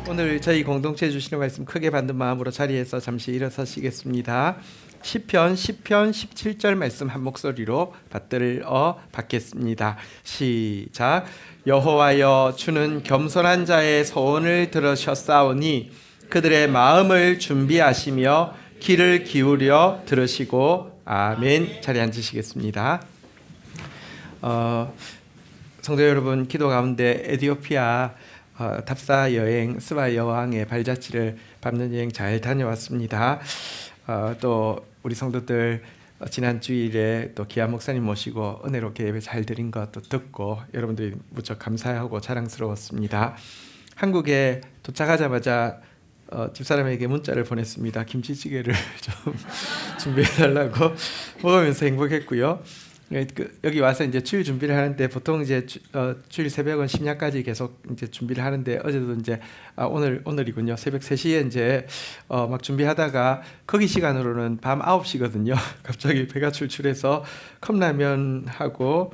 오늘 저희 공동체에 주시는 말씀 크게 받는 마음으로 자리에서 잠시 일어서시겠습니다. 시편 17절 말씀 한 목소리로 받겠습니다. 시작. 여호와여, 주는 겸손한 자의 소원을 들으셨사오니 그들의 마음을 준비하시며 귀를 기울여 들으시고. 아멘. 자리에 앉으시겠습니다. 성도 여러분, 기도 가운데 에티오피아 답사 여행, 스바 여왕의 발자취를 밟는 여행 잘 다녀왔습니다. 또 우리 성도들 지난 주일에 또 기아 목사님 모시고 은혜롭게 예배 잘 드린 것도 듣고 여러분들이 무척 감사하고 자랑스러웠습니다. 한국에 도착하자마자 집사람에게 문자를 보냈습니다. 김치찌개를 좀 준비해달라고. 먹으면서 행복했고요. 여기 와서 이제 주일 준비를 하는데 보통 이제 주일 새벽은 심야까지 계속 이제 준비를 하는데 어제도 이제 오늘이군요. 새벽 3시에 이제 막 준비하다가 거기 시간으로는 밤 9시거든요. 갑자기 배가 출출해서 컵라면하고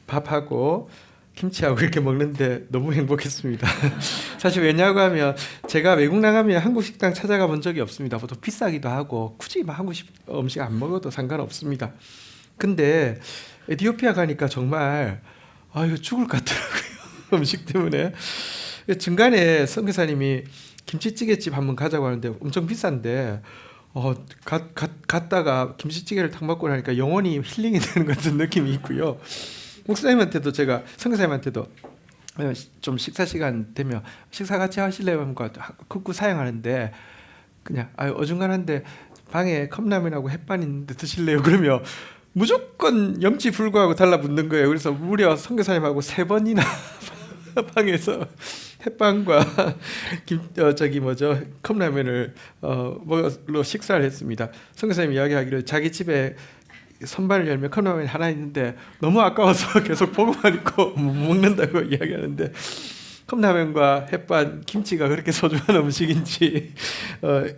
밥하고 김치하고 이렇게 먹는데 너무 행복했습니다. 사실 왜냐고 하면 제가 외국 나가면 한국 식당 찾아가 본 적이 없습니다. 보통 비싸기도 하고 굳이 막 한국 음식 안 먹어도 상관없습니다. 근데 에티오피아 가니까 정말 이거 죽을 것 같더라고요. 음식 때문에. 중간에 선교사님이 김치찌개집 한번 가자고 하는데 엄청 비싼데 갔다가 김치찌개를 탁 먹고 나니까 영혼이 힐링이 되는 것 같은 느낌이 있고요. 목사님한테도 제가 선교사님한테도 좀 식사 시간 되면 식사 같이 하실래요? 하면 극구 사양하는데 그냥 어중간한데 방에 컵라면하고 햇반 있는데 드실래요? 그러면 무조건 염치 불구하고 달라붙는 거예요. 그래서 무려 선교사님하고 3번이나 방에서 햇반과 컵라면을 먹으러 식사를 했습니다. 선교사님이 이야기하기를 자기 집에 선반을 열면 컵라면이 하나 있는데 너무 아까워서 계속 보고만 있고 못 먹는다고 이야기하는데, 컵라면과 햇반, 김치가 그렇게 소중한 음식인지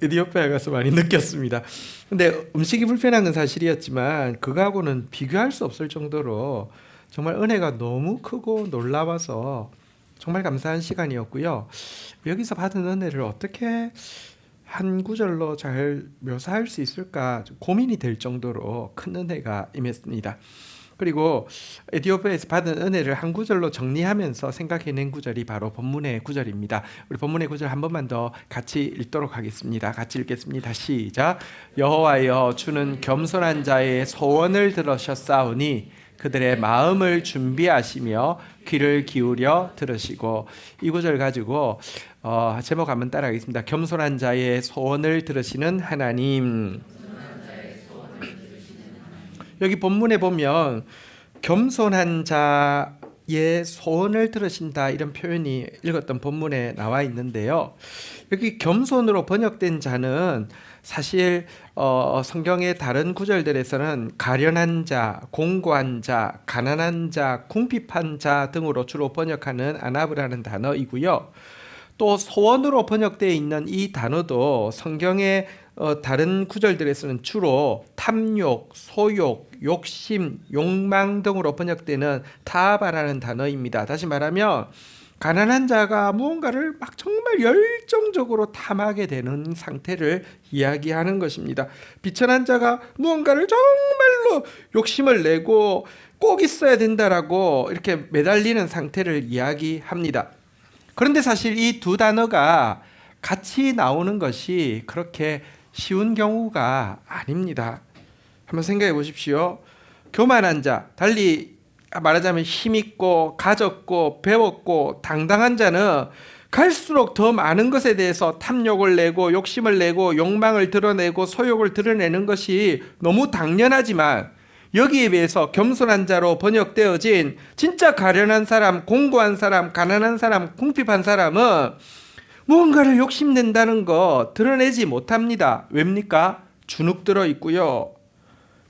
에티오피아에 가서 많이 느꼈습니다. 근데 음식이 불편한 건 사실이었지만 그거하고는 비교할 수 없을 정도로 정말 은혜가 너무 크고 놀라워서 정말 감사한 시간이었고요. 여기서 받은 은혜를 어떻게 한 구절로 잘 묘사할 수 있을까 고민이 될 정도로 큰 은혜가 임했습니다. 그리고 에티오피아에서 받은 은혜를 한 구절로 정리하면서 생각해낸 구절이 바로 본문의 구절입니다. 우리 본문의 구절 한 번만 더 같이 읽도록 하겠습니다. 같이 읽겠습니다. 시작. 여호와여, 주는 겸손한 자의 소원을 들으셨사오니 그들의 마음을 준비하시며 귀를 기울여 들으시고. 이 구절 가지고 제목 한번 따라하겠습니다. 겸손한 자의 소원을 들으시는 하나님. 여기 본문에 보면 겸손한 자의 소원을 들으신다 이런 표현이 읽었던 본문에 나와 있는데요. 여기 겸손으로 번역된 자는 사실 성경의 다른 구절들에서는 가련한 자, 공고한 자, 가난한 자, 궁핍한 자 등으로 주로 번역하는 아나브라는 단어이고요. 또 소원으로 번역되어 있는 이 단어도 성경의 다른 구절들에서는 주로 탐욕, 소욕, 욕심, 욕망 등으로 번역되는 타바라는 단어입니다. 다시 말하면 가난한 자가 무언가를 막 정말 열정적으로 탐하게 되는 상태를 이야기하는 것입니다. 비천한 자가 무언가를 정말로 욕심을 내고 꼭 있어야 된다라고 이렇게 매달리는 상태를 이야기합니다. 그런데 사실 이 두 단어가 같이 나오는 것이 그렇게 쉬운 경우가 아닙니다. 한번 생각해 보십시오. 교만한 자, 달리 말하자면 힘있고 가졌고 배웠고 당당한 자는 갈수록 더 많은 것에 대해서 탐욕을 내고 욕심을 내고 욕망을 드러내고 소욕을 드러내는 것이 너무 당연하지만, 여기에 비해서 겸손한 자로 번역되어진 진짜 가련한 사람, 공고한 사람, 가난한 사람, 궁핍한 사람은 무언가를 욕심낸다는 거 드러내지 못합니다. 왜입니까? 주눅들어 있고요,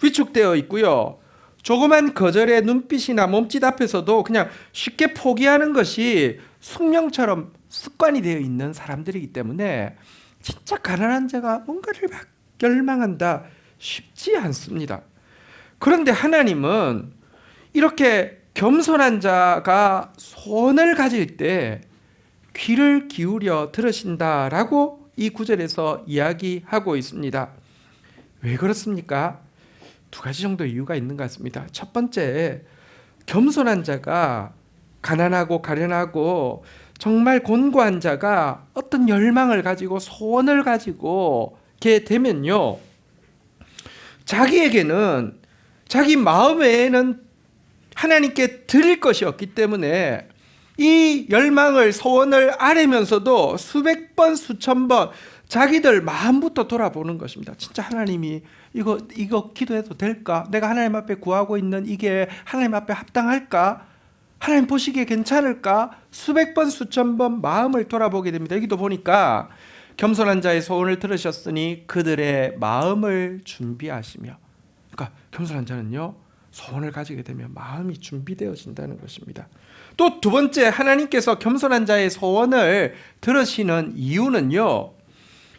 위축되어 있고요, 조그만 거절의 눈빛이나 몸짓 앞에서도 그냥 쉽게 포기하는 것이 숙명처럼 습관이 되어 있는 사람들이기 때문에 진짜 가난한 자가 뭔가를 막 열망한다 쉽지 않습니다. 그런데 하나님은 이렇게 겸손한 자가 소원을 가질 때 귀를 기울여 들으신다라고 이 구절에서 이야기하고 있습니다. 왜 그렇습니까? 두 가지 정도 이유가 있는 것 같습니다. 첫 번째, 겸손한 자가 가난하고 가련하고 정말 곤고한 자가 어떤 열망을 가지고 소원을 가지고 게 되면요, 자기에게는 자기 마음에는 하나님께 드릴 것이 없기 때문에 이 열망을 소원을 아뢰면서도 수백 번 수천 번 자기들 마음부터 돌아보는 것입니다. 진짜 하나님이 이거 기도해도 될까? 내가 하나님 앞에 구하고 있는 이게 하나님 앞에 합당할까? 하나님 보시기에 괜찮을까? 수백 번 수천 번 마음을 돌아보게 됩니다. 여기도 보니까 겸손한 자의 소원을 들으셨으니 그들의 마음을 준비하시며, 그러니까 겸손한 자는요, 소원을 가지게 되면 마음이 준비되어진다는 것입니다. 또 두 번째, 하나님께서 겸손한 자의 소원을 들으시는 이유는요,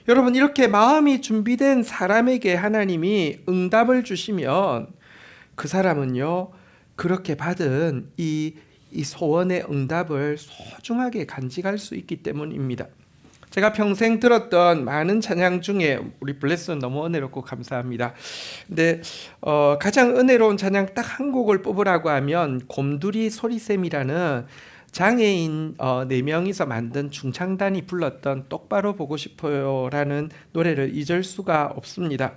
여러분, 이렇게 마음이 준비된 사람에게 하나님이 응답을 주시면 그 사람은요, 그렇게 받은 이 소원의 응답을 소중하게 간직할 수 있기 때문입니다. 제가 평생 들었던 많은 찬양 중에 우리 블레스는 너무 은혜롭고 감사합니다. 근데 가장 은혜로운 찬양 딱 한 곡을 뽑으라고 하면 곰두리 소리샘이라는 장애인 4명이서 만든 중창단이 불렀던 똑바로 보고 싶어요라는 노래를 잊을 수가 없습니다.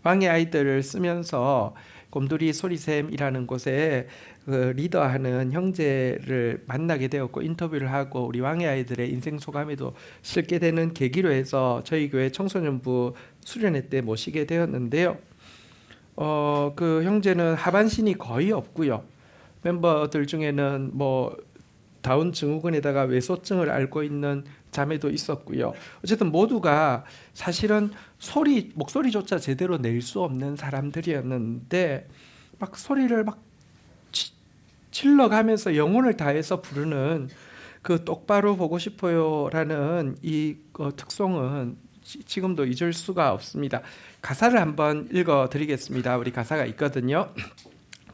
왕의 아이들을 쓰면서 곰두리 소리샘이라는 곳에 그 리더하는 형제를 만나게 되었고 인터뷰를 하고 우리 왕의 아이들의 인생 소감에도 실게 되는 계기로 해서 저희 교회 청소년부 수련회 때 모시게 되었는데요. 그 형제는 하반신이 거의 없고요. 멤버들 중에는 뭐 다운 증후군에다가 외소증을 앓고 있는 자매도 있었고요. 어쨌든 모두가 사실은 목소리조차 제대로 낼 수 없는 사람들이었는데 막 소리를 막 질러가면서 영혼을 다해서 부르는 그 똑바로 보고 싶어요라는 이 특송은 지금도 잊을 수가 없습니다. 가사를 한번 읽어드리겠습니다. 우리 가사가 있거든요.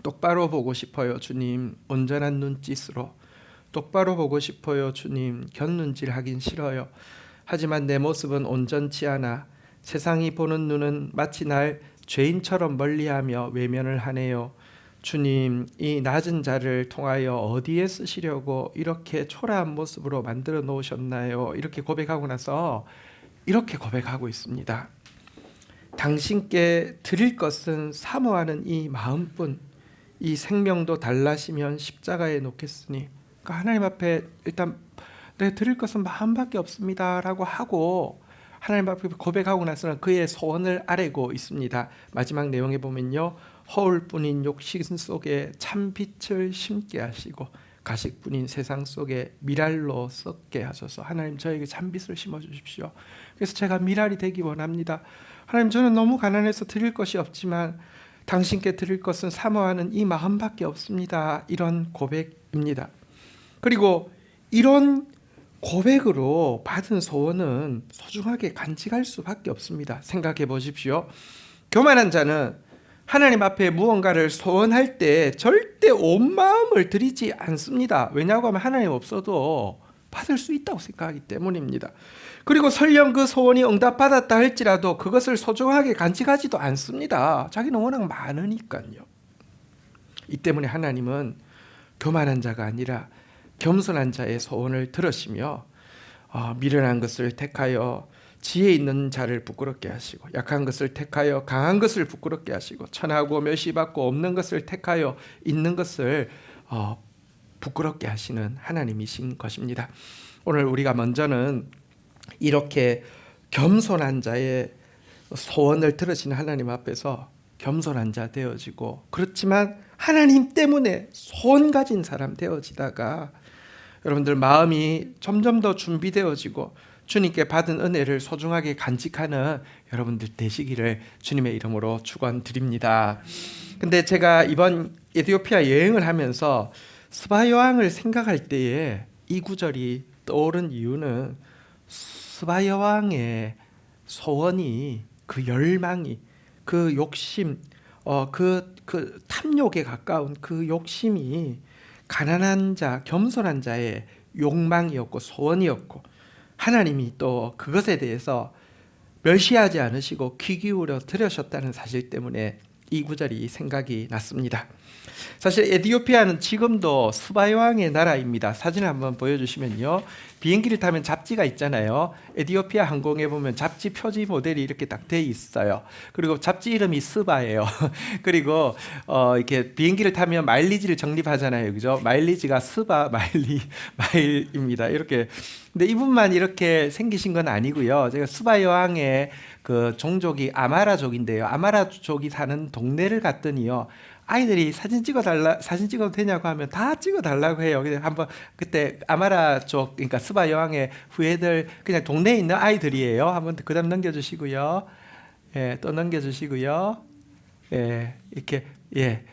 똑바로 보고 싶어요 주님 온전한 눈짓으로, 똑바로 보고 싶어요 주님 곁눈질 하긴 싫어요. 하지만 내 모습은 온전치 않아 세상이 보는 눈은 마치 날 죄인처럼 멀리하며 외면을 하네요. 주님, 이 낮은 자를 통하여 어디에 쓰시려고 이렇게 초라한 모습으로 만들어 놓으셨나요? 이렇게 고백하고 나서 이렇게 고백하고 있습니다. 당신께 드릴 것은 사모하는 이 마음뿐, 이 생명도 달라시면 십자가에 놓겠으니, 그러니까 하나님 앞에 일단 내가 드릴 것은 마음밖에 없습니다 라고 하고 하나님 앞에 고백하고 나서는 그의 소원을 아뢰고 있습니다. 마지막 내용에 보면요, 허울뿐인 욕심 속에 참빛을 심게 하시고 가식뿐인 세상 속에 미랄로 썩게 하소서. 하나님, 저에게 참빛을 심어주십시오. 그래서 제가 미랄이 되기 원합니다. 하나님, 저는 너무 가난해서 드릴 것이 없지만 당신께 드릴 것은 사모하는 이 마음밖에 없습니다. 이런 고백입니다. 그리고 이런 고백으로 받은 소원은 소중하게 간직할 수밖에 없습니다. 생각해 보십시오. 교만한 자는 하나님 앞에 무언가를 소원할 때 절대 온 마음을 들이지 않습니다. 왜냐하고 하면 하나님 없어도 받을 수 있다고 생각하기 때문입니다. 그리고 설령 그 소원이 응답받았다 할지라도 그것을 소중하게 간직하지도 않습니다. 자기는 워낙 많으니까요. 이 때문에 하나님은 교만한 자가 아니라 겸손한 자의 소원을 들으시며 미련한 것을 택하여 지혜 있는 자를 부끄럽게 하시고 약한 것을 택하여 강한 것을 부끄럽게 하시고 천하고 멸시받고 없는 것을 택하여 있는 것을 부끄럽게 하시는 하나님이신 것입니다. 오늘 우리가 먼저는 이렇게 겸손한 자의 소원을 들으시는 하나님 앞에서 겸손한 자 되어지고, 그렇지만 하나님 때문에 소원 가진 사람 되어지다가 여러분들 마음이 점점 더 준비되어지고 주님께 받은 은혜를 소중하게 간직하는 여러분들 되시기를 주님의 이름으로 축원드립니다. 근데 제가 이번 에티오피아 여행을 하면서 스바 여왕을 생각할 때에 이 구절이 떠오른 이유는 스바 여왕의 소원이, 그 열망이, 그 욕심, 그 탐욕에 가까운 그 욕심이 가난한 자, 겸손한 자의 욕망이었고 소원이었고 하나님이 또 그것에 대해서 멸시하지 않으시고 귀 기울여 들으셨다는 사실 때문에 이 구절이 생각이 났습니다. 사실 에티오피아는 지금도 스바여왕의 나라입니다. 사진을 한번 보여주시면요, 비행기를 타면 잡지가 있잖아요. 에티오피아 항공에 보면 잡지 표지 모델이 이렇게 딱 돼 있어요. 그리고 잡지 이름이 스바예요. 그리고 이렇게 비행기를 타면 마일리지를 적립하잖아요, 그죠? 마일리지가 스바 마일입니다. 이렇게. 근데 이분만 이렇게 생기신 건 아니고요. 제가 스바 여왕의 그 종족이 아마라족인데요. 아마라족이 사는 동네를 갔더니요, 아이들이 사진 찍어도 되냐고 하면 다 찍어달라고 해요. 근데 한번 그때 아마라족, 그러니까 스바 여왕의 후예들, 그냥 동네에 있는 아이들이에요. 한번 그다음 넘겨주시고요. 예, 또 넘겨주시고요. 예, 이렇게, 예,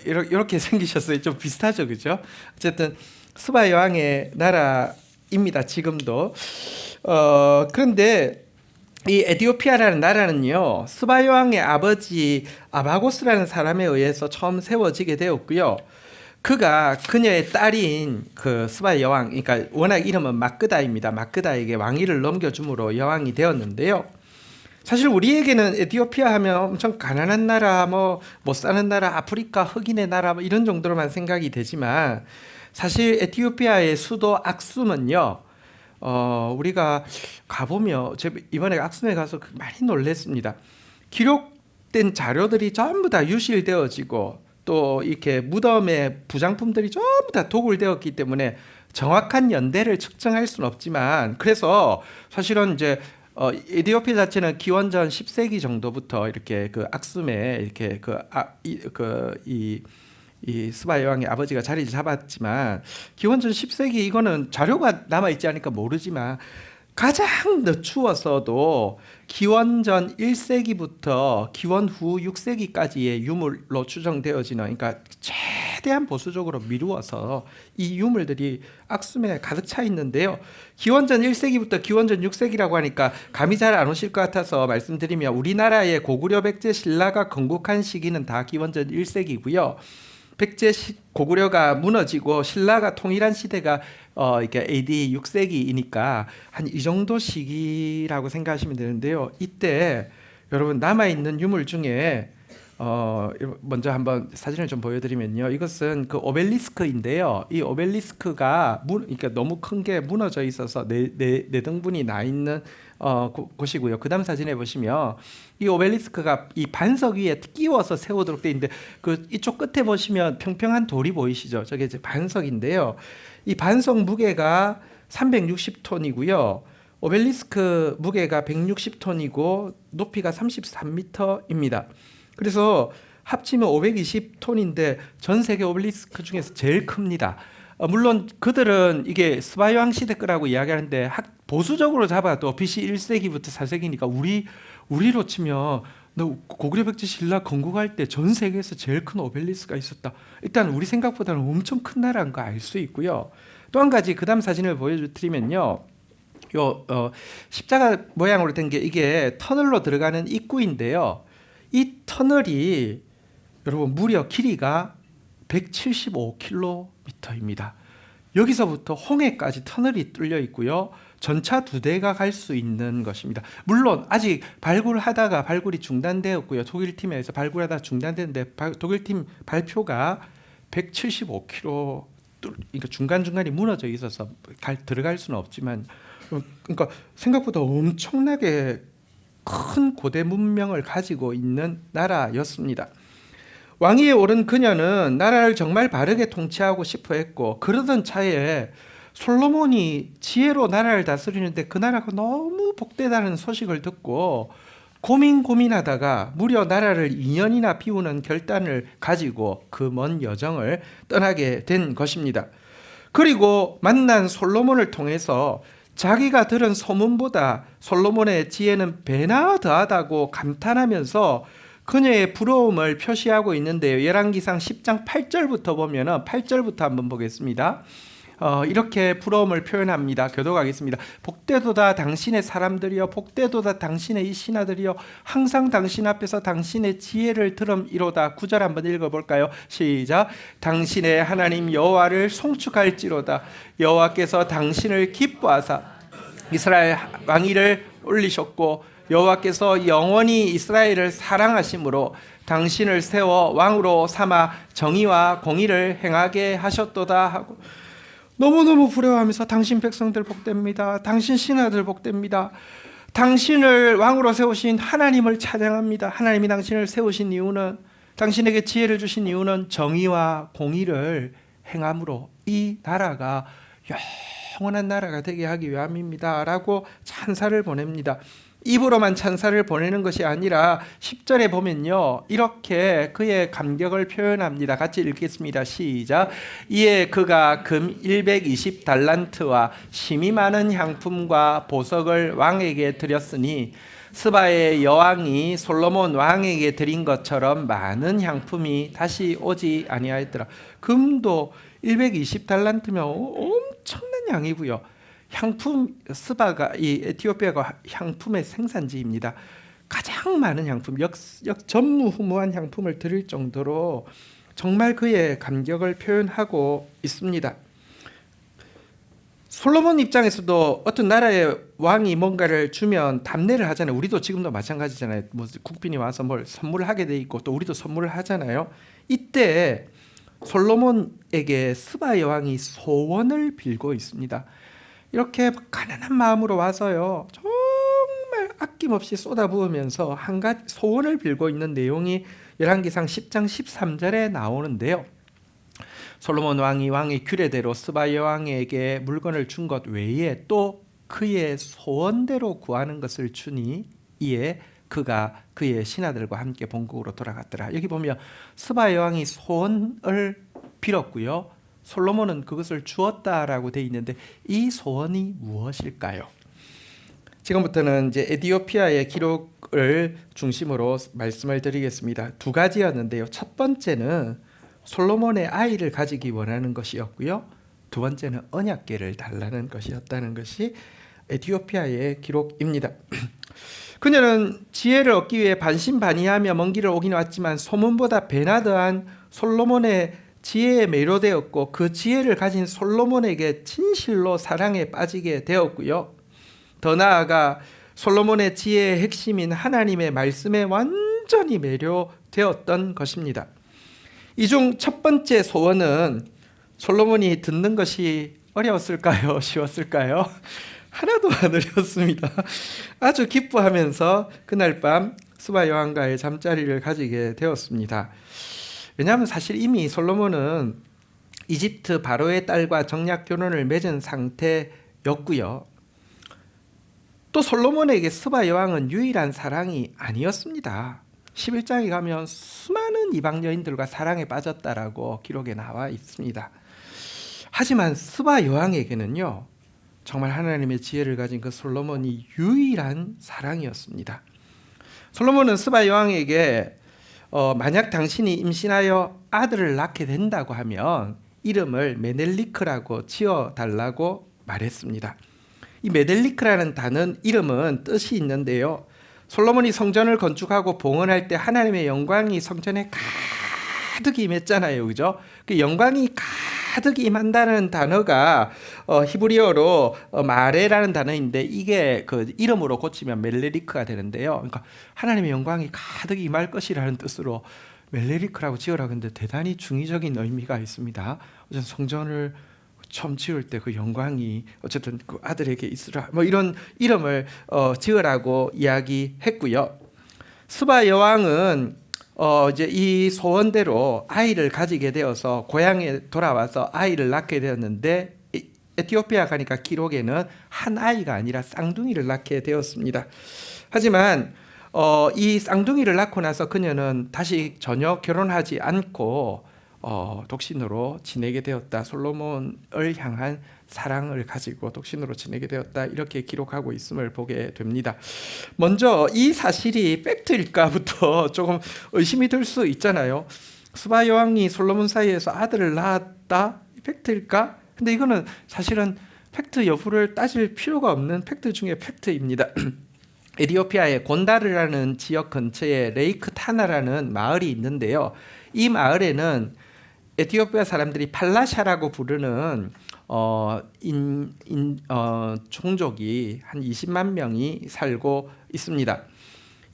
이렇게 생기셨어요. 좀 비슷하죠, 그죠? 어쨌든 스바 여왕의 나라입니다. 지금도. 그런데 이 에티오피아라는 나라는요, 스바 여왕의 아버지 아바고스라는 사람에 의해서 처음 세워지게 되었고요. 그가 그녀의 딸인 그 스바 여왕, 그러니까 워낙 이름은 마크다입니다. 마크다에게 왕위를 넘겨줌으로 여왕이 되었는데요. 사실 우리에게는 에티오피아 하면 엄청 가난한 나라, 뭐 못 사는 나라, 아프리카 흑인의 나라, 뭐 이런 정도로만 생각이 되지만, 사실 에티오피아의 수도 악숨은요, 우리가 가보면, 제가 이번에 악숨에 가서 많이 놀랐습니다. 기록된 자료들이 전부 다 유실되어지고, 또 이렇게 무덤의 부장품들이 전부 다 도굴되었기 때문에 정확한 연대를 측정할 수는 없지만, 그래서 사실은 이제 에티오피아 자체는 기원전 10세기 정도부터 이렇게 그 악숨에 이렇게 이 스바 여왕의 아버지가 자리를 잡았지만, 기원전 10세기 이거는 자료가 남아있지 않으니까 모르지만, 가장 늦추어서도 기원전 1세기부터 기원 후 6세기까지의 유물로 추정되어지는, 그러니까 최대한 보수적으로 미루어서 이 유물들이 악숨에 가득 차 있는데요. 기원전 1세기부터 기원전 6세기라고 하니까 감이 잘 안 오실 것 같아서 말씀드리면, 우리나라의 고구려 백제 신라가 건국한 시기는 다 기원전 1세기고요. 백제 고구려가 무너지고 신라가 통일한 시대가 이렇게 AD 6세기이니까 한 이 정도 시기라고 생각하시면 되는데요. 이때 여러분 남아 있는 유물 중에 먼저 한번 사진을 좀 보여드리면요, 이것은 그 오벨리스크인데요. 이 오벨리스크가 그러니까 너무 큰 게 무너져 있어서 네 등분이 나 있는 곳이고요. 그 다음 사진에 보시면 이 오벨리스크가 이 반석 위에 끼워서 세우도록 되어 있는데, 그 이쪽 끝에 보시면 평평한 돌이 보이시죠? 저게 이제 반석인데요. 이 반석 무게가 360톤이고요. 오벨리스크 무게가 160톤이고 높이가 33m입니다. 그래서 합치면 520톤인데 전 세계 오벨리스크 중에서 제일 큽니다. 물론 그들은 이게 스바여왕 시대 거라고 이야기하는데, 보수적으로 잡아도 BC 1세기부터 4세기니까 우리로 치면 고구려 백제 신라 건국할 때 전 세계에서 제일 큰 오벨리스크가 있었다. 일단 우리 생각보다는 엄청 큰 나라인 거 알 수 있고요. 또 한 가지 그 다음 사진을 보여드리면요, 십자가 모양으로 된 게 이게 터널로 들어가는 입구인데요. 이 터널이 여러분 무려 길이가 175km입니다. 여기서부터 홍해까지 터널이 뚫려 있고요. 전차 2대가 갈 수 있는 것입니다. 물론 아직 발굴하다가 발굴이 중단되었고요. 독일팀에서 발굴하다가 중단됐는데 독일팀 발표가 175km, 그러니까 중간중간이 무너져 있어서 들어갈 수는 없지만, 그러니까 생각보다 엄청나게 큰 고대 문명을 가지고 있는 나라였습니다. 왕위에 오른 그녀는 나라를 정말 바르게 통치하고 싶어 했고, 그러던 차에 솔로몬이 지혜로 나라를 다스리는데 그 나라가 너무 복되다는 소식을 듣고 고민하다가 무려 나라를 2년이나 비우는 결단을 가지고 그 먼 여정을 떠나게 된 것입니다. 그리고 만난 솔로몬을 통해서 자기가 들은 소문보다 솔로몬의 지혜는 배나 더하다고 감탄하면서 그녀의 부러움을 표시하고 있는데요. 열왕기상 10장 8절부터 보면은, 8절부터 한번 보겠습니다. 이렇게 부러움을 표현합니다. 교도가겠습니다. 복되도다 당신의 사람들이여, 복되도다 당신의 이 신하들이여, 항상 당신 앞에서 당신의 지혜를 들음이로다. 9절 한번 읽어볼까요? 시작. 당신의 하나님 여호와를 송축할지로다. 여호와께서 당신을 기뻐하사 이스라엘 왕위를 올리셨고 여호와께서 영원히 이스라엘을 사랑하심으로 당신을 세워 왕으로 삼아 정의와 공의를 행하게 하셨도다 하고, 너무너무 부러워하면서 당신 백성들 복됩니다. 당신 신하들 복됩니다. 당신을 왕으로 세우신 하나님을 찬양합니다. 하나님이 당신을 세우신 이유는, 당신에게 지혜를 주신 이유는 정의와 공의를 행함으로 이 나라가 영원한 나라가 되게 하기 위함입니다 라고 찬사를 보냅니다. 입으로만 찬사를 보내는 것이 아니라 10절에 보면요, 이렇게 그의 감격을 표현합니다. 같이 읽겠습니다. 시작. 이에 그가 금 120달란트와 심이 많은 향품과 보석을 왕에게 드렸으니 스바의 여왕이 솔로몬 왕에게 드린 것처럼 많은 향품이 다시 오지 아니하였더라. 금도 120달란트면 엄청난 양이고요. 향품, 스바가 이 에티오피아가 향품의 생산지입니다. 가장 많은 향품, 전무후무한 향품을 드릴 정도로 정말 그의 감격을 표현하고 있습니다. 솔로몬 입장에서도 어떤 나라의 왕이 뭔가를 주면 답례를 하잖아요. 우리도 지금도 마찬가지잖아요. 뭐 국빈이 와서 뭘 선물을 하게 돼 있고 또 우리도 선물을 하잖아요. 이때 솔로몬에게 스바 여왕이 소원을 빌고 있습니다. 이렇게 가난한 마음으로 와서요, 정말 아낌없이 쏟아부으면서 한 가지 소원을 빌고 있는 내용이 열왕기상 10장 13절에 나오는데요. 솔로몬 왕이 왕의 규례대로 스바 여왕에게 물건을 준 것 외에 또 그의 소원대로 구하는 것을 주니 이에 그가 그의 신하들과 함께 본국으로 돌아갔더라. 여기 보면 스바 여왕이 소원을 빌었고요, 솔로몬은 그것을 주었다라고 되어 있는데 이 소원이 무엇일까요? 지금부터는 이제 에티오피아의 기록을 중심으로 말씀을 드리겠습니다. 두 가지였는데요. 첫 번째는 솔로몬의 아이를 가지기 원하는 것이었고요. 두 번째는 언약궤를 달라는 것이었다는 것이 에티오피아의 기록입니다. 그녀는 지혜를 얻기 위해 반신반의하며 먼 길을 오긴 왔지만 소문보다 배나 더한 솔로몬의 지혜에 매료되었고 그 지혜를 가진 솔로몬에게 진실로 사랑에 빠지게 되었고요. 더 나아가 솔로몬의 지혜의 핵심인 하나님의 말씀에 완전히 매료되었던 것입니다. 이 중 첫 번째 소원은 솔로몬이 듣는 것이 어려웠을까요? 쉬웠을까요? 하나도 안 어려웠습니다. 아주 기뻐하면서 그날 밤 스바 여왕과의 잠자리를 가지게 되었습니다. 왜냐하면 사실 이미 솔로몬은 이집트 바로의 딸과 정략 결혼을 맺은 상태였고요. 또 솔로몬에게 스바 여왕은 유일한 사랑이 아니었습니다. 11장에 가면 수많은 이방 여인들과 사랑에 빠졌다라고 기록에 나와 있습니다. 하지만 스바 여왕에게는요, 정말 하나님의 지혜를 가진 그 솔로몬이 유일한 사랑이었습니다. 솔로몬은 스바 여왕에게 만약 당신이 임신하여 아들을 낳게 된다고 하면 이름을 메넬리크라고 지어달라고 말했습니다. 이 메넬리크라는 단어 이름은 뜻이 있는데요, 솔로몬이 성전을 건축하고 봉헌할 때 하나님의 영광이 성전에 가득 임했잖아요, 그죠? 그 영광이 가득 임한다는 단어가 히브리어로 마레라는 단어인데 이게 그 이름으로 고치면 멜레리크가 되는데요. 그러니까 하나님의 영광이 가득 임할 것이라는 뜻으로 멜레리크라고 지으라고 했는데 대단히 중의적인 의미가 있습니다. 어쨌든 성전을 처음 지을 때 그 영광이 어쨌든 그 아들에게 있으라, 뭐 이런 이름을 지으라고 이야기했고요. 스바 여왕은 이제 이 소원대로 아이를 가지게 되어서 고향에 돌아와서 아이를 낳게 되었는데 에티오피아 가니까 기록에는 한 아이가 아니라 쌍둥이를 낳게 되었습니다. 하지만 이 쌍둥이를 낳고 나서 그녀는 다시 전혀 결혼하지 않고 독신으로 지내게 되었다. 솔로몬을 향한 사랑을 가지고 독신으로 지내게 되었다. 이렇게 기록하고 있음을 보게 됩니다. 먼저 이 사실이 팩트일까부터 조금 의심이 들 수 있잖아요. 스바 여왕이 솔로몬 사이에서 아들을 낳았다? 팩트일까? 근데 이거는 사실은 팩트 여부를 따질 필요가 없는 팩트 중에 팩트입니다. 에티오피아의 곤다르라는 지역 근처에 레이크 타나라는 마을이 있는데요. 이 마을에는 에티오피아 사람들이 팔라샤라고 부르는 종족이 한 20만 명이 살고 있습니다.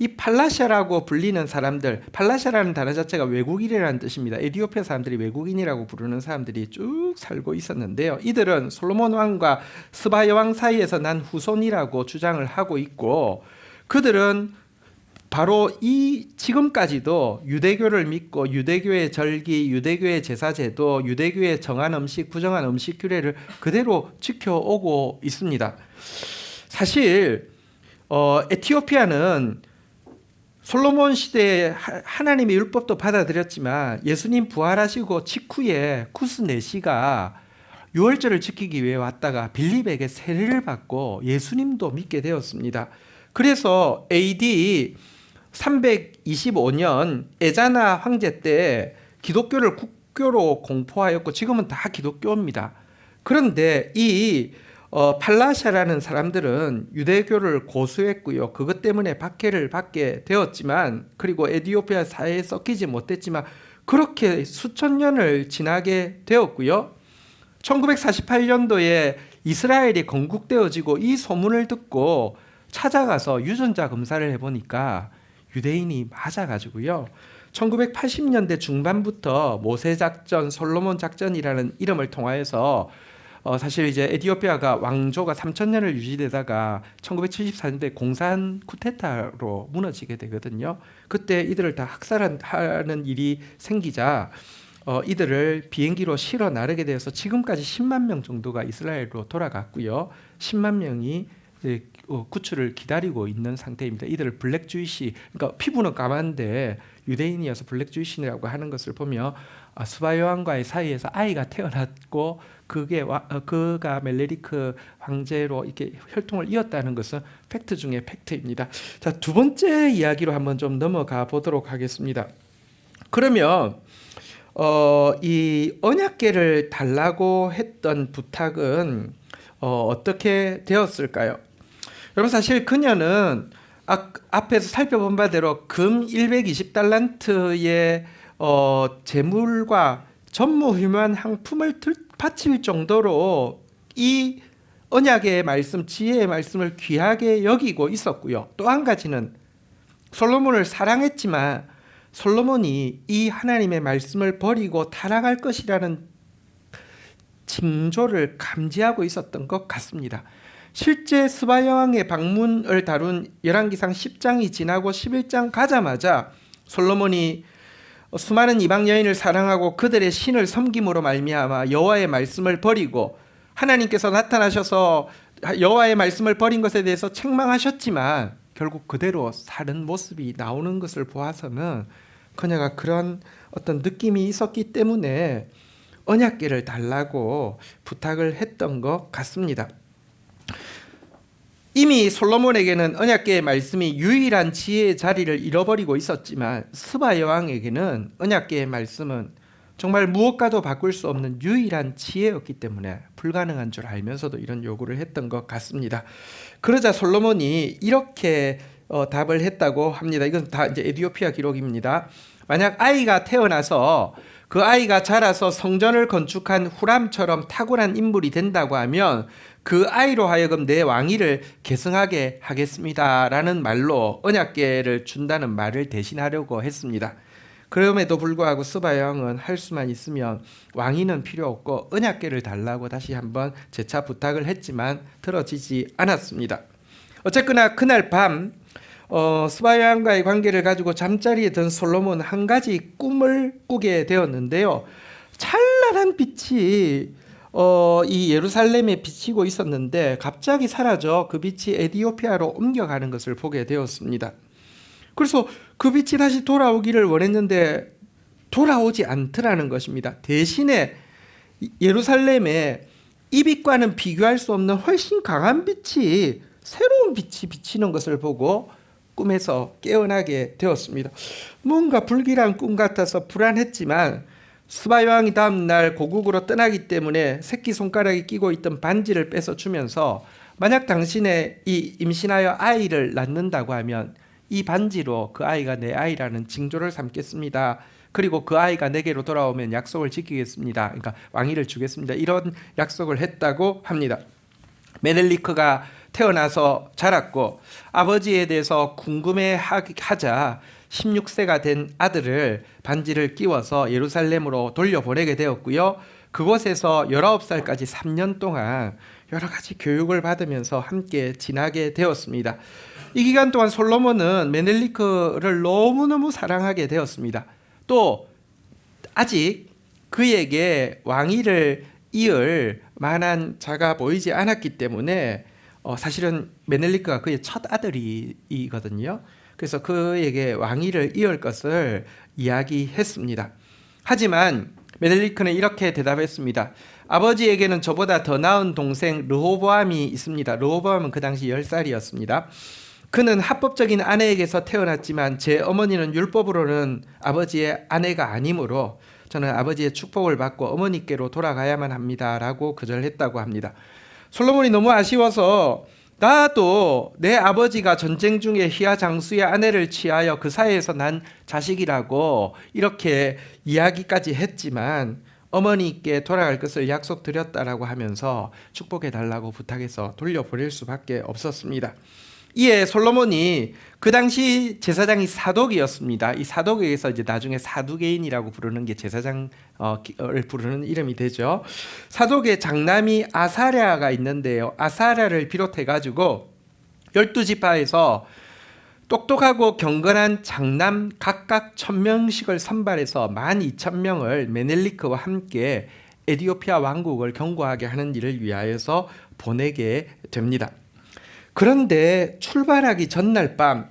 이 팔라샤라고 불리는 사람들, 팔라샤라는 단어 자체가 외국인이라는 뜻입니다. 에티오피아 사람들이 외국인이라고 부르는 사람들이 쭉 살고 있었는데요. 이들은 솔로몬 왕과 스바 여왕 사이에서 난 후손이라고 주장을 하고 있고, 그들은 바로 이 지금까지도 유대교를 믿고 유대교의 절기, 유대교의 제사제도, 유대교의 정한 음식, 부정한 음식 규례를 그대로 지켜오고 있습니다. 사실 에티오피아는 솔로몬 시대에 하나님의 율법도 받아들였지만 예수님 부활하시고 직후에 쿠스 네시가 유월절을 지키기 위해 왔다가 빌립에게 세례를 받고 예수님도 믿게 되었습니다. 그래서 AD 325년 에자나 황제 때 기독교를 국교로 공포하였고 지금은 다 기독교입니다. 그런데 이 팔라샤라는 사람들은 유대교를 고수했고요. 그것 때문에 박해를 받게 되었지만, 그리고 에티오피아 사회에 섞이지 못했지만 그렇게 수천 년을 지나게 되었고요. 1948년도에 이스라엘이 건국되어지고 이 소문을 듣고 찾아가서 유전자 검사를 해보니까 유대인이 맞아가지고요. 1980년대 중반부터 모세 작전, 솔로몬 작전이라는 이름을 통하여서 사실 이제 에티오피아가 왕조가 3,000년을 유지되다가 1974년대 공산 쿠데타로 무너지게 되거든요. 그때 이들을 다 학살하는 일이 생기자 이들을 비행기로 실어 나르게 되어서 지금까지 10만 명 정도가 이스라엘로 돌아갔고요. 10만 명이 구출을 기다리고 있는 상태입니다. 이들을 블랙 주이시, 그러니까 피부는 까만데 유대인이어서 블랙 주이시라고 하는 것을 보며 스바 여왕과의 사이에서 아이가 태어났고 그가 멜레리크 황제로 이렇게 혈통을 이었다는 것은 팩트 중에 팩트입니다. 자, 두 번째 이야기로 한번 좀 넘어가 보도록 하겠습니다. 그러면 이 언약궤를 달라고 했던 부탁은 어떻게 되었을까요? 여러분, 사실 그녀는 앞에서 살펴본 바대로 금 120달란트의 재물과 전무후무한 향품을 바칠 정도로 이 언약의 말씀, 지혜의 말씀을 귀하게 여기고 있었고요. 또 한 가지는 솔로몬을 사랑했지만 솔로몬이 이 하나님의 말씀을 버리고 타락할 것이라는 징조를 감지하고 있었던 것 같습니다. 실제 스바 여왕의 방문을 다룬 열왕기상 10장이 지나고 11장 가자마자 솔로몬이 수많은 이방 여인을 사랑하고 그들의 신을 섬김으로 말미암아 여호와의 말씀을 버리고 하나님께서 나타나셔서 여호와의 말씀을 버린 것에 대해서 책망하셨지만 결국 그대로 사는 모습이 나오는 것을 보아서는 그녀가 그런 어떤 느낌이 있었기 때문에 언약궤를 달라고 부탁을 했던 것 같습니다. 이미 솔로몬에게는 언약궤의 말씀이 유일한 지혜의 자리를 잃어버리고 있었지만 스바 여왕에게는 언약궤의 말씀은 정말 무엇과도 바꿀 수 없는 유일한 지혜였기 때문에 불가능한 줄 알면서도 이런 요구를 했던 것 같습니다. 그러자 솔로몬이 이렇게 답을 했다고 합니다. 이건 다 이제 에티오피아 기록입니다. 만약 아이가 태어나서 그 아이가 자라서 성전을 건축한 후람처럼 탁월한 인물이 된다고 하면 그 아이로 하여금 내 왕위를 계승하게 하겠습니다라는 말로 언약궤를 준다는 말을 대신하려고 했습니다. 그럼에도 불구하고 스바 여왕은 할 수만 있으면 왕위는 필요 없고 언약궤를 달라고 다시 한번 재차 부탁을 했지만 들어지지 않았습니다. 어쨌거나 그날 밤 스바 여왕과의 관계를 가지고 잠자리에 든 솔로몬은 한 가지 꿈을 꾸게 되었는데요. 찬란한 빛이 이 예루살렘에 비치고 있었는데 갑자기 사라져 그 빛이 에티오피아로 옮겨가는 것을 보게 되었습니다. 그래서 그 빛이 다시 돌아오기를 원했는데 돌아오지 않더라는 것입니다. 대신에 예루살렘에 이 빛과는 비교할 수 없는 훨씬 강한 빛이, 새로운 빛이 비치는 것을 보고 꿈에서 깨어나게 되었습니다. 뭔가 불길한 꿈 같아서 불안했지만 스바 여왕이 다음 날 고국으로 떠나기 때문에 새끼 손가락에 끼고 있던 반지를 뺏어 주면서 만약 당신의 이 임신하여 아이를 낳는다고 하면 이 반지로 그 아이가 내 아이라는 징조를 삼겠습니다. 그리고 그 아이가 내게로 돌아오면 약속을 지키겠습니다. 그러니까 왕위를 주겠습니다. 이런 약속을 했다고 합니다. 메넬리크가 태어나서 자랐고 아버지에 대해서 궁금해하자 16세가 된 아들을 반지를 끼워서 예루살렘으로 돌려보내게 되었고요. 그곳에서 19살까지 3년 동안 여러 가지 교육을 받으면서 함께 지나게 되었습니다. 이 기간 동안 솔로몬은 메넬리크를 너무너무 사랑하게 되었습니다. 또 아직 그에게 왕위를 이을 만한 자가 보이지 않았기 때문에 사실은 메넬리크가 그의 첫 아들이거든요. 그래서 그에게 왕위를 이을 것을 이야기했습니다. 하지만 메넬리크는 이렇게 대답했습니다. 아버지에게는 저보다 더 나은 동생 르호보암이 있습니다. 르호보암은 그 당시 10살이었습니다. 그는 합법적인 아내에게서 태어났지만 제 어머니는 율법으로는 아버지의 아내가 아니므로 저는 아버지의 축복을 받고 어머니께로 돌아가야만 합니다. 라고 거절했다고 합니다. 솔로몬이 너무 아쉬워서 나도 내 아버지가 전쟁 중에 희야장수의 아내를 취하여 그 사이에서 난 자식이라고 이렇게 이야기까지 했지만 어머니께 돌아갈 것을 약속드렸다라고 하면서 축복해 달라고 부탁해서 돌려보낼 수밖에 없었습니다. 이에 솔로몬이 그 당시 제사장이 사독이었습니다. 이 사독에서 이제 나중에 사두개인이라고 부르는 게 제사장을 부르는 이름이 되죠. 사독의 장남이 아사랴가 있는데요. 아사랴를 비롯해 가지고 12지파에서 똑똑하고 경건한 장남 각각 1000명씩을 선발해서 12,000명을 메넬리크와 함께 에티오피아 왕국을 견고하게 하는 일을 위하여서 보내게 됩니다. 그런데 출발하기 전날 밤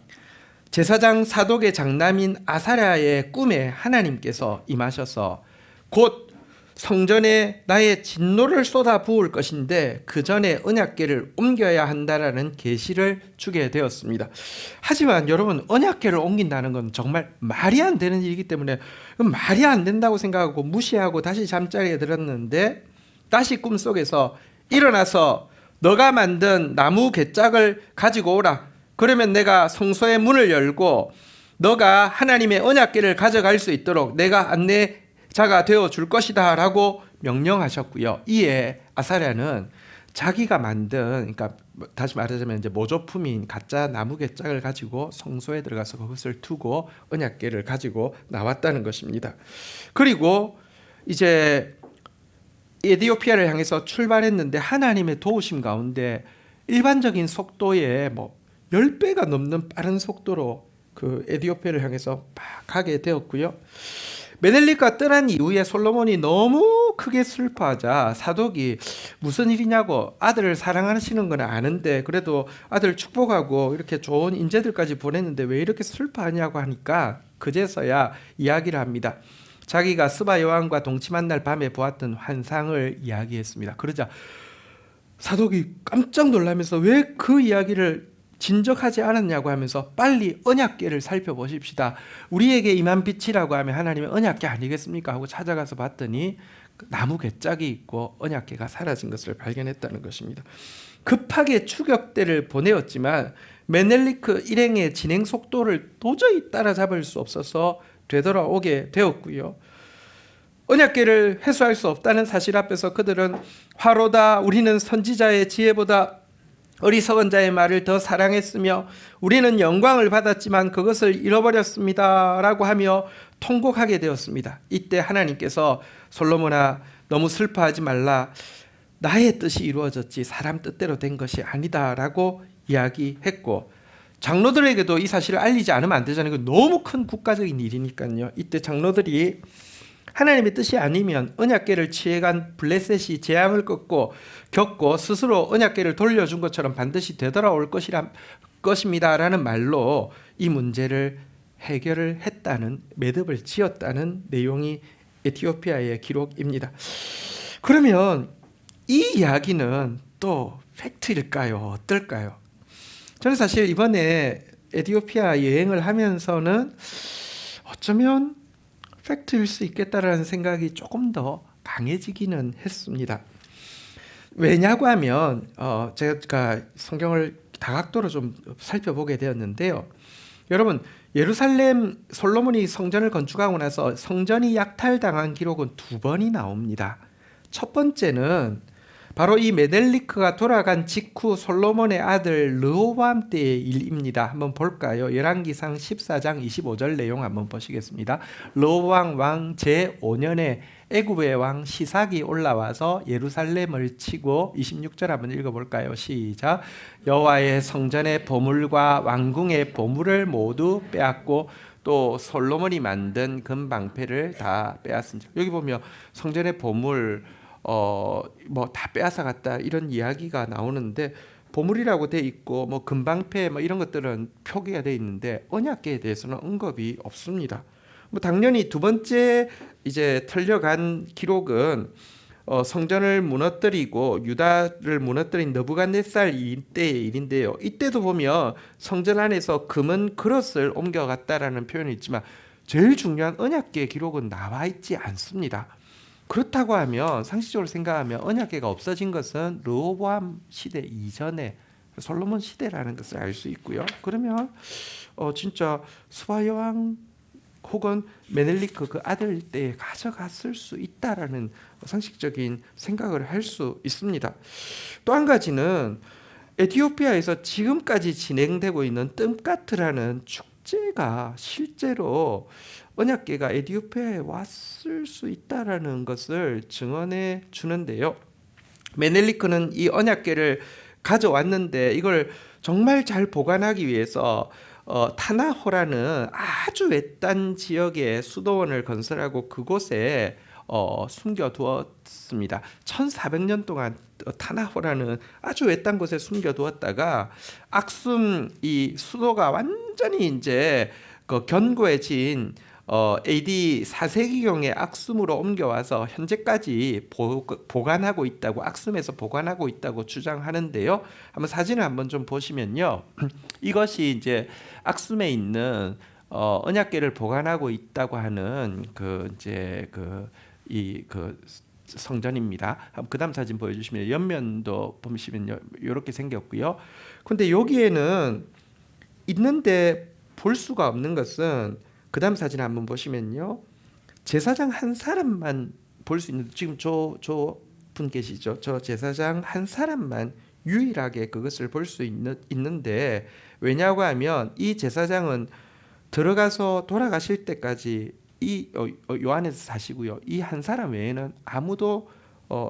제사장 사독의 장남인 아사랴의 꿈에 하나님께서 임하셔서 곧 성전에 나의 진노를 쏟아 부을 것인데 그 전에 언약궤를 옮겨야 한다라는 계시를 주게 되었습니다. 하지만 여러분, 언약궤를 옮긴다는 건 정말 말이 안 되는 일이기 때문에 말이 안 된다고 생각하고 무시하고 다시 잠자리에 들었는데 다시 꿈속에서 일어나서 너가 만든 나무 궤짝을 가지고 오라. 그러면 내가 성소의 문을 열고 너가 하나님의 언약궤를 가져갈 수 있도록 내가 안내자가 되어 줄 것이다 라고 명령하셨고요. 이에 아사랴는 자기가 만든, 그러니까 다시 말하자면 이제 모조품인 가짜 나무 궤짝을 가지고 성소에 들어가서 그것을 두고 언약궤를 가지고 나왔다는 것입니다. 그리고 이제 에티오피아를 향해서 출발했는데 하나님의 도우심 가운데 일반적인 속도의 10배가 넘는 빠른 속도로 그 에티오피아를 향해서 막 가게 되었고요. 메넬리크가 떠난 이후에 솔로몬이 너무 크게 슬퍼하자 사독이 무슨 일이냐고, 아들을 사랑하시는 건 아는데 그래도 아들 축복하고 이렇게 좋은 인재들까지 보냈는데 왜 이렇게 슬퍼하냐고 하니까 그제서야 이야기를 합니다. 자기가 스바 여왕과 동침한 날 밤에 보았던 환상을 이야기했습니다. 그러자 사독이 깜짝 놀라면서 왜 그 이야기를 진적하지 않았냐고 하면서 빨리 언약궤를 살펴보십시다. 우리에게 임한 빛이라고 하면 하나님의 언약궤 아니겠습니까? 하고 찾아가서 봤더니 나무 궤짝이 있고 언약궤가 사라진 것을 발견했다는 것입니다. 급하게 추격대를 보내었지만 메넬리크 일행의 진행 속도를 도저히 따라잡을 수 없어서 되돌아오게 되었고요. 언약궤를 회수할 수 없다는 사실 앞에서 그들은 화로다, 우리는 선지자의 지혜보다 어리석은 자의 말을 더 사랑했으며 우리는 영광을 받았지만 그것을 잃어버렸습니다 라고 하며 통곡하게 되었습니다. 이때 하나님께서 솔로몬아, 너무 슬퍼하지 말라. 나의 뜻이 이루어졌지 사람 뜻대로 된 것이 아니다 라고 이야기했고, 장로들에게도 이 사실을 알리지 않으면 안 되잖아요. 이거 너무 큰 국가적인 일이니까요. 이때 장로들이 하나님의 뜻이 아니면 언약궤를 취해간 블레셋이 재앙을 겪고 스스로 언약궤를 돌려준 것처럼 반드시 되돌아올 것입니다 라는 말로 이 문제를 해결을 했다는, 매듭을 지었다는 내용이 에티오피아의 기록입니다. 그러면 이 이야기는 또 팩트일까요? 어떨까요? 저는 사실 이번에 에티오피아 여행을 하면서는 어쩌면 팩트일 수 있겠다라는 생각이 조금 더 강해지기는 했습니다. 왜냐고 하면 제가 성경을 다각도로 좀 살펴보게 되었는데요. 여러분, 예루살렘 솔로몬이 성전을 건축하고 나서 성전이 약탈당한 기록은 2번이 나옵니다. 첫 번째는 바로 이 메넬리크가 돌아간 직후 솔로몬의 아들 르호보암 때의 일입니다. 한번 볼까요? 열왕기상 14장 25절 내용 한번 보시겠습니다. 르호보암 왕 제5년에 애굽의 왕 시삭이 올라와서 예루살렘을 치고 26절 한번 읽어볼까요? 시작. 여호와의 성전의 보물과 왕궁의 보물을 모두 빼앗고 또 솔로몬이 만든 금방패를 다 빼앗습니다. 여기 보면 성전의 보물 뭐 다 빼앗아 갔다 이런 이야기가 나오는데 보물이라고 돼 있고 뭐 금방패 뭐 이런 것들은 표기가 돼 있는데 언약궤에 대해서는 언급이 없습니다. 뭐 당연히 두 번째 이제 털려간 기록은 성전을 무너뜨리고 유다를 무너뜨린 느부갓네살 이때의 일인데요. 이때도 보면 성전 안에서 금은 그릇을 옮겨갔다라는 표현이 있지만 제일 중요한 언약궤 기록은 나와 있지 않습니다. 그렇다고 하면 상식적으로 생각하면 언약궤가 없어진 것은 르호보암 시대 이전에 솔로몬 시대라는 것을 알 수 있고요. 그러면 진짜 스바 여왕 혹은 메넬리크 그 아들 때에 가져갔을 수 있다라는 상식적인 생각을 할 수 있습니다. 또 한 가지는 에티오피아에서 지금까지 진행되고 있는 뜸까트라는 축제가 실제로 언약궤가 에티오피아에 왔을 수 있다라는 것을 증언해 주는데요. 메넬리크는 이 언약궤를 가져왔는데 이걸 정말 잘 보관하기 위해서 타나호라는 아주 외딴 지역에 수도원을 건설하고 그곳에 숨겨두었습니다. 1400년 동안 타나호라는 아주 외딴 곳에 숨겨두었다가 악숨 이 수도가 완전히 이제 그 견고해진 AD 4세기경의 악숨으로 옮겨와서 현재까지 보관하고 있다고 악숨에서 보관하고 있다고 주장하는데요. 한번 사진을 한번 좀 보시면요. 이것이 이제 악숨에 있는 언약궤를 보관하고 있다고 하는 그 성전입니다. 그다음 사진 보여주시면 옆면도 보시면 이렇게 생겼고요. 근데 여기에는 있는데 볼 수가 없는 것은 그 다음 사진 한번 보시면요. 제사장 한 사람만 볼 수 있는 지금 저 분 계시죠. 저 제사장 한 사람만 유일하게 그것을 볼 수 있는데 왜냐고 하면 이 제사장은 들어가서 돌아가실 때까지 이 요 안에서 사시고요. 이 한 사람 외에는 아무도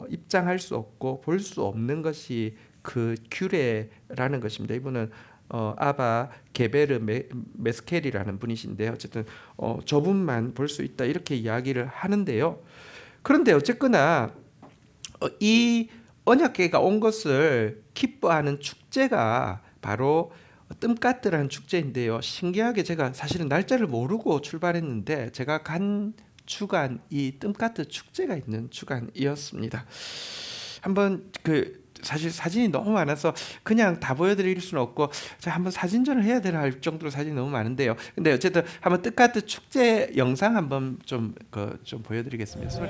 입장할 수 없고 볼 수 없는 것이 그 규례라는 것입니다. 이분은 아바 게베르 메스켈이라는 분이신데 어쨌든 저분만 볼 수 있다 이렇게 이야기를 하는데요. 그런데 어쨌거나 이 언약궤가 온 것을 기뻐하는 축제가 바로 뜸까트라는 축제인데요. 신기하게 제가 사실은 날짜를 모르고 출발했는데 제가 간 주간이 뜸까트 축제가 있는 주간이었습니다. 한번 사실 사진이 너무 많아서 그냥 다 보여드릴 수는 없고 제가 한번 사진전을 해야 되나 할 정도로 사진이 너무 많은데요. 근데 어쨌든 한번 뜸까트 축제 영상 한번 좀 보여드리겠습니다. 소리.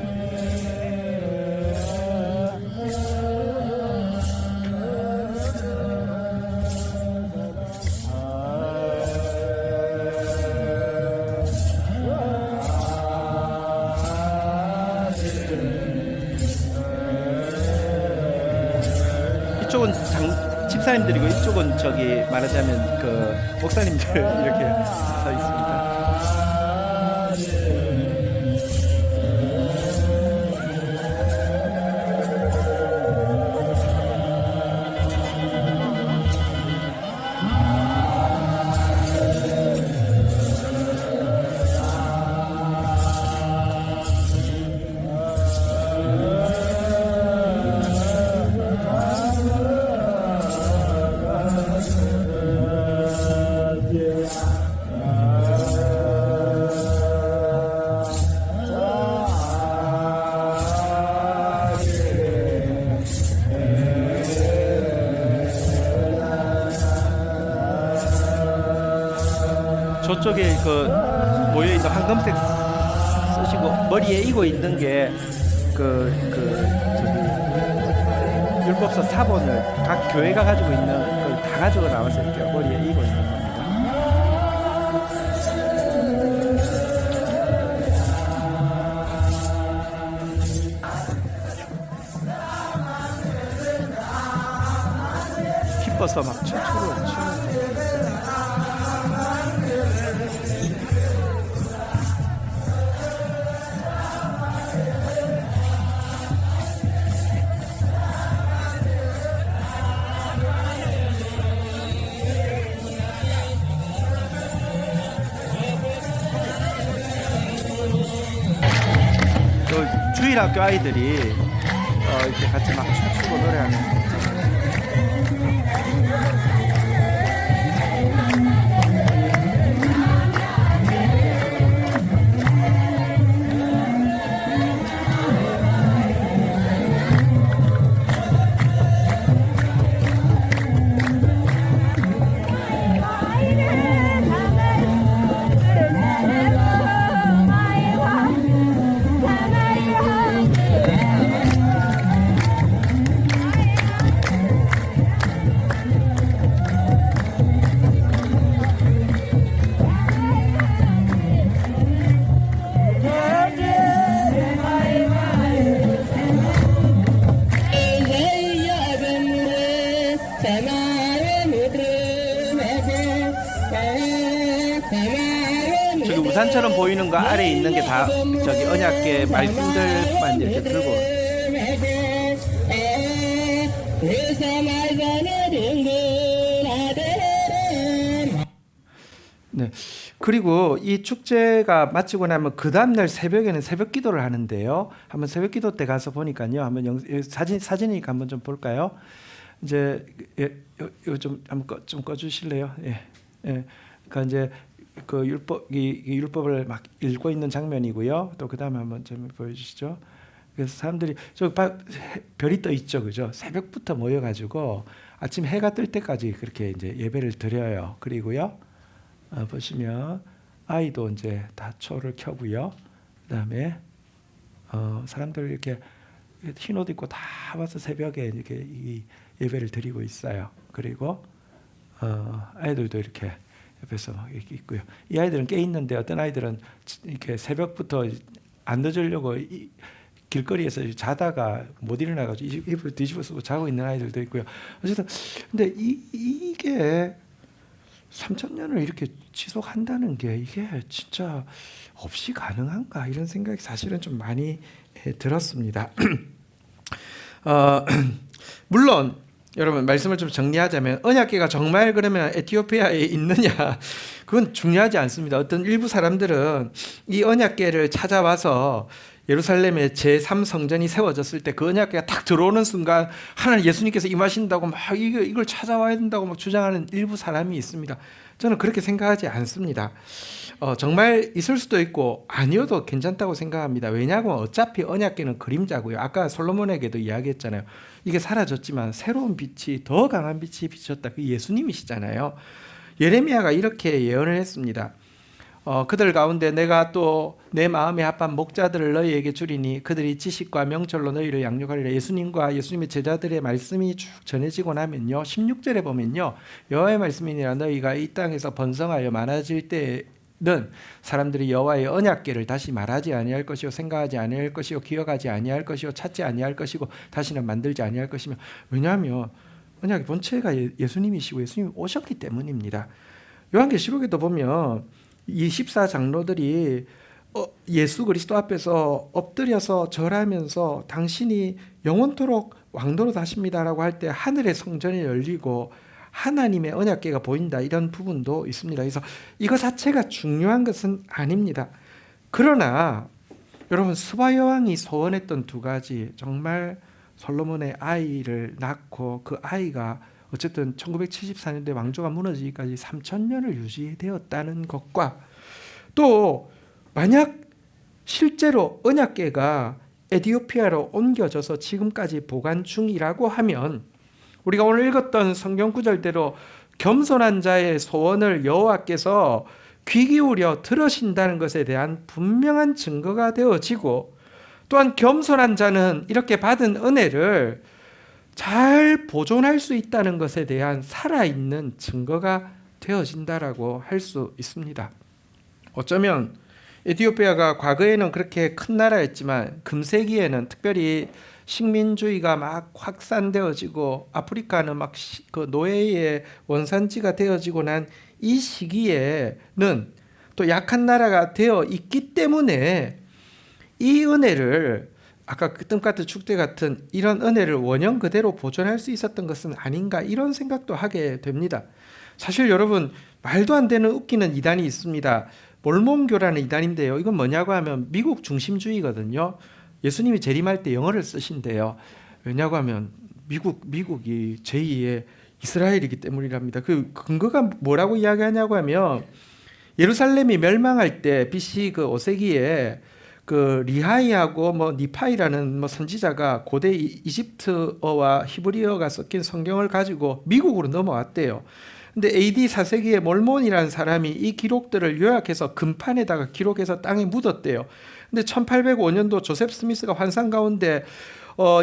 이쪽은 집사님들이고 이쪽은 저기 말하자면 그 목사님들 이렇게 서 있습니다. 저쪽에 그 모여있는 황금색 보시고 머리에 이고 있는 게 율법서 사본을 각 교회가 가지고 있는 걸 다 가지고 나와서 이렇게 머리에 이고 있는 겁니다. 기뻐서 막 춤추는 주일학교 아이들이 이렇게 같이 막 춤추고 노래하는 거죠. 저기 우산처럼 보이는 거 아래에 있는 게 다 저기 언약궤 말씀들만 이렇게 들고. 네. 그리고 이 축제가 마치고 나면 그 다음날 새벽에는 새벽 기도를 하는데요. 한번 새벽 기도 때 가서 보니까요. 한번 사진이니까 한번 좀 볼까요? 이제 이거 좀 한번 좀 꺼주실래요? 예. 그러니까 이제 그 율법을 막 읽고 있는 장면이고요. 또 그다음에 한번 좀 보여주시죠. 그래서 사람들이 저 별이 떠 있죠, 그죠? 새벽부터 모여가지고 아침 해가 뜰 때까지 그렇게 이제 예배를 드려요. 그리고요, 보시면 아이도 이제 다 초를 켜고요. 그다음에 사람들 이렇게 흰 옷 입고 다 와서 새벽에 이렇게 이 예배를 드리고 있어요. 그리고 아이들도 이렇게 옆에서 막 이렇게 있고요. 이 아이들은 깨 있는데 어떤 아이들은 이렇게 새벽부터 안 늦으려고 길거리에서 자다가 못 일어나가지고 이불 뒤집어 쓰고 자고 있는 아이들도 있고요. 어쨌든 근데 이게 3,000년을 이렇게 지속한다는 게 이게 진짜 없이 가능한가 이런 생각이 사실은 좀 많이 들었습니다. 물론 여러분 말씀을 좀 정리하자면 언약궤가 정말 그러면 에티오피아에 있느냐 그건 중요하지 않습니다. 어떤 일부 사람들은 이 언약궤를 찾아와서 예루살렘에 제3성전이 세워졌을 때 그 언약궤가 딱 들어오는 순간 하나님 예수님께서 임하신다고 막 이걸 찾아와야 된다고 막 주장하는 일부 사람이 있습니다. 저는 그렇게 생각하지 않습니다. 정말 있을 수도 있고 아니어도 괜찮다고 생각합니다. 왜냐하면 어차피 언약궤는 그림자고요. 아까 솔로몬에게도 이야기했잖아요. 이게 사라졌지만 새로운 빛이 더 강한 빛이 비쳤다. 그 예수님이시잖아요. 예레미야가 이렇게 예언을 했습니다. 그들 가운데 내가 또 내 마음에 합한 목자들을 너희에게 주리니 그들이 지식과 명철로 너희를 양육하리라. 예수님과 예수님의 제자들의 말씀이 쭉 전해지고 나면요 16절에 보면요 여호와의 말씀이니라 너희가 이 땅에서 번성하여 많아질 때는 사람들이 여호와의 언약궤를 다시 말하지 아니할 것이요 생각하지 아니할 것이요 기억하지 아니할 것이요 찾지 아니할 것이고 다시는 만들지 아니할 것이며 왜냐하면 언약의 본체가 예수님이시고 예수님이 오셨기 때문입니다. 요한계시록에도 보면 이 14장로들이 예수 그리스도 앞에서 엎드려서 절하면서 당신이 영원토록 왕도로 다십니다라고 할 때 하늘의 성전이 열리고 하나님의 언약궤가 보인다 이런 부분도 있습니다. 그래서 이거 자체가 중요한 것은 아닙니다. 그러나 여러분 스바 여왕이 소원했던 두 가지 정말 솔로몬의 아이를 낳고 그 아이가 어쨌든 1974년도에 왕조가 무너지기까지 3,000년을 유지되었다는 것과 또 만약 실제로 언약궤가 에티오피아로 옮겨져서 지금까지 보관 중이라고 하면 우리가 오늘 읽었던 성경 구절대로 겸손한 자의 소원을 여호와께서 귀 기울여 들으신다는 것에 대한 분명한 증거가 되어지고, 또한 겸손한 자는 이렇게 받은 은혜를 잘 보존할 수 있다는 것에 대한 살아있는 증거가 되어진다라고 할 수 있습니다. 어쩌면 에티오피아가 과거에는 그렇게 큰 나라였지만 금세기에는 특별히 식민주의가 막 확산되어지고 아프리카는 막 그 노예의 원산지가 되어지고 난 이 시기에는 또 약한 나라가 되어 있기 때문에 이 은혜를, 아까 그 뜸같은 축대 같은 이런 은혜를 원형 그대로 보존할 수 있었던 것은 아닌가, 이런 생각도 하게 됩니다. 사실 여러분, 말도 안 되는 웃기는 이단이 있습니다. 몰몬교라는 이단인데요. 이건 뭐냐고 하면 미국 중심주의거든요. 예수님이 재림할 때 영어를 쓰신대요. 왜냐고 하면 미국이 제2의 이스라엘이기 때문이랍니다. 그 근거가 뭐라고 이야기하냐고 하면, 예루살렘이 멸망할 때 BC 그 5세기에 그 리하이하고 뭐 니파이라는 뭐 선지자가 고대 이집트어와 히브리어가 섞인 성경을 가지고 미국으로 넘어왔대요. 근데 AD 4세기에 몰몬이라는 사람이 이 기록들을 요약해서 금판에다가 기록해서 땅에 묻었대요. 근데 1805년도 조셉 스미스가 환상 가운데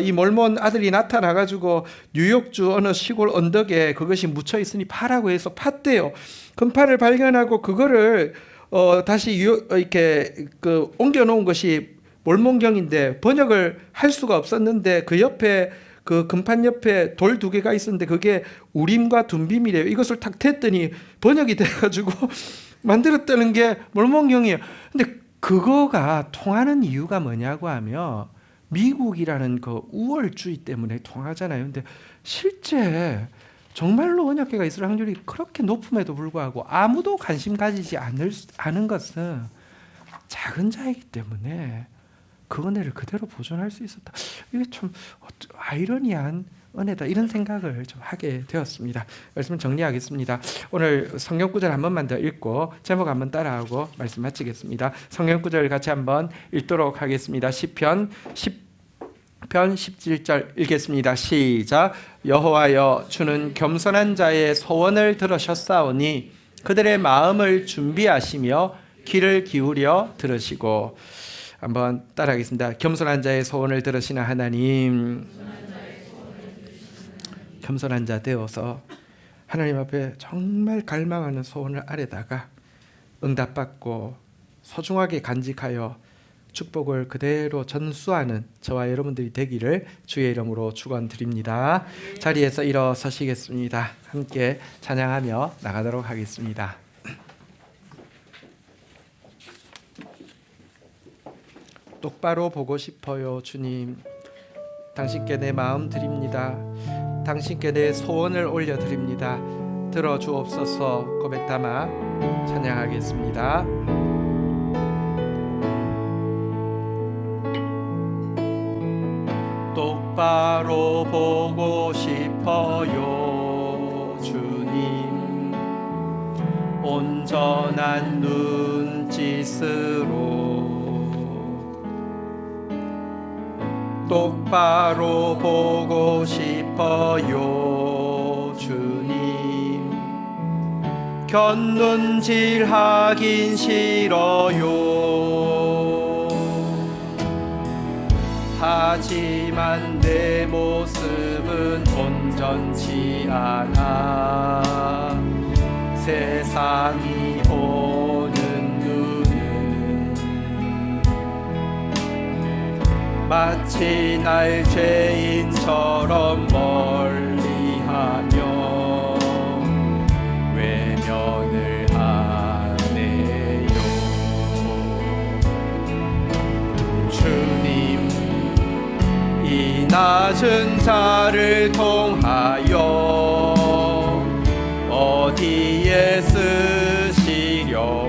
이 몰몬 아들이 나타나가지고 뉴욕주 어느 시골 언덕에 그것이 묻혀 있으니 파라고 해서 팠대요. 금판을 발견하고 그거를 다시 이렇게 그 옮겨놓은 것이 몰몬경인데 번역을 할 수가 없었는데, 그 옆에 그 금판 옆에 돌 2개가 있었는데 그게 우림과 둠빔이래요. 이것을 탁 댔더니 번역이 돼가지고 만들었다는 게 몰몬경이에요. 근데 그거가 통하는 이유가 뭐냐고 하면 미국이라는 그 우월주의 때문에 통하잖아요. 근데 실제 정말로 언약궤가 있을 확률이 그렇게 높음에도 불구하고 아무도 관심 가지지 않은 것은 작은 자이기 때문에 그 은혜를 그대로 보존할 수 있었다. 이게 참 아이러니한 은혜다, 이런 생각을 좀 하게 되었습니다. 말씀을 정리하겠습니다. 오늘 성경 구절 한 번만 더 읽고 제목 한번 따라하고 말씀 마치겠습니다. 성경 구절 같이 한번 읽도록 하겠습니다. 시편 17절 읽겠습니다. 시작. 여호와여, 주는 겸손한 자의 소원을 들으셨사오니 그들의 마음을 준비하시며 귀를 기울여 들으시고. 한번 따라하겠습니다. 겸손한 자의 소원을 들으시는 하나님, 겸손한 자 되어서 하나님 앞에 정말 갈망하는 소원을 아래다가 응답받고 소중하게 간직하여 축복을 그대로 전수하는 저와 여러분들이 되기를 주의 이름으로 축원드립니다. 자리에서 일어서시겠습니다. 함께 찬양하며 나가도록 하겠습니다. 똑바로 보고 싶어요, 주님. 당신께 내 마음 드립니다. 당신께 내 소원을 올려드립니다. 들어주옵소서. 고백 담아 찬양하겠습니다. 똑바로 보고 싶어요, 주님. 온전한 눈짓으로 똑바로 보고 싶어요, 주님. 곁눈질하긴 싫어요. 하지만 내 모습은 온전치 않아. 세상이 보는 마치 날 죄인처럼 멀리하며 외면을 하네요. 주님, 이 낮은 자를 통하여 어디에 쓰시려고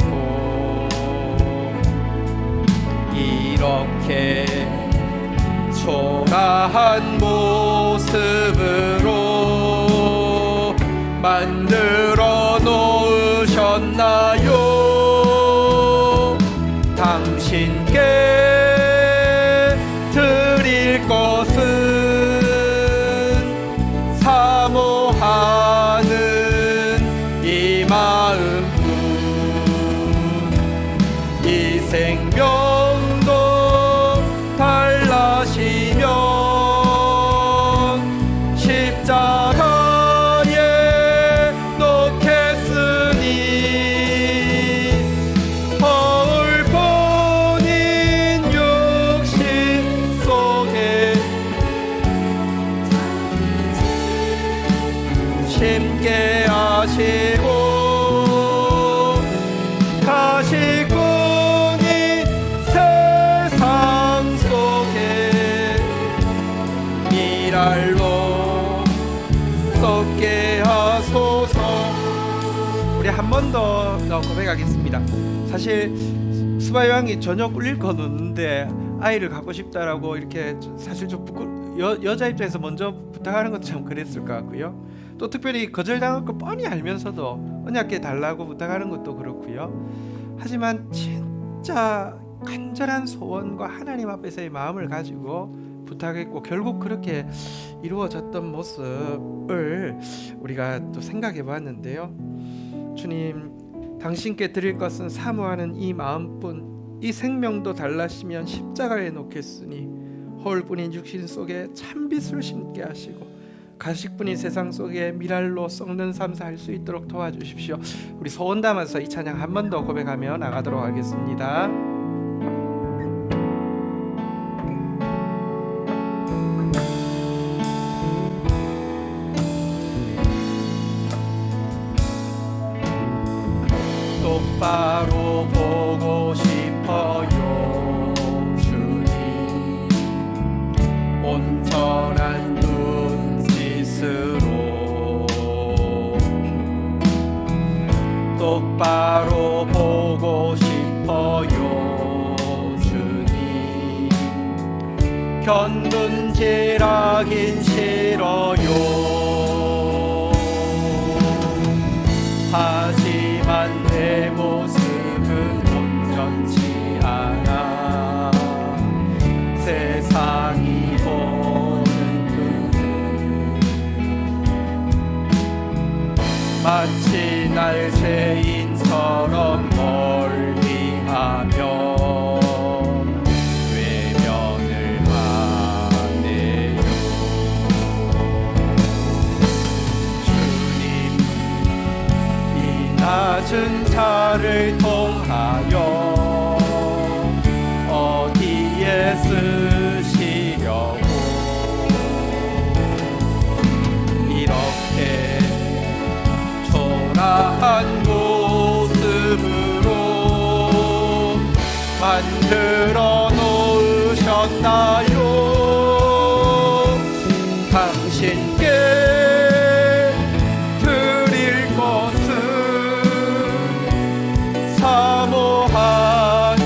이렇게 초라한 모습으로 만들어 놓으셨나요? 당신께 드릴 것은 사모하는 이 마음뿐. 미랄로 썩게 하소서. 우리 한 번 더 고백하겠습니다. 사실 스바요왕이 전혀 꿀릴 건 없는데 아이를 갖고 싶다라고 이렇게 사실 좀 여자 입장에서 먼저 부탁하는 것도 참 그랬을 것 같고요. 또 특별히 거절당할 거 뻔히 알면서도 언약궤 달라고 부탁하는 것도 그렇고요. 하지만 진짜 간절한 소원과 하나님 앞에서의 마음을 가지고 부탁했고 결국 그렇게 이루어졌던 모습을 우리가 또 생각해 봤는데요. 주님, 당신께 드릴 것은 사모하는 이 마음뿐, 이 생명도 달라시면 십자가에 놓겠으니 허울뿐인 육신 속에 참빛을 심게 하시고 가식뿐인 세상 속에 미랄로 썩는 삶 살 수 있도록 도와주십시오. 우리 소원 담아서 이 찬양 한 번 더 고백하며 나가도록 하겠습니다. 똑바로 보고 싶어요 주님, 온전한 눈짓으로 똑바로 보고 싶어요 주님, 견눈질하긴 싫어요. 하지만 내 모습은 온전치 않아 세상이 보는 눈은 마치 날 죄인처럼 멀리하며 외면을 하네요. 주님, 이 낮은 자를 통하여 어디에 쓰시려고 이렇게 초라한 모습으로 만들어 놓으셨나요? 당신께 드릴 것은 사모하는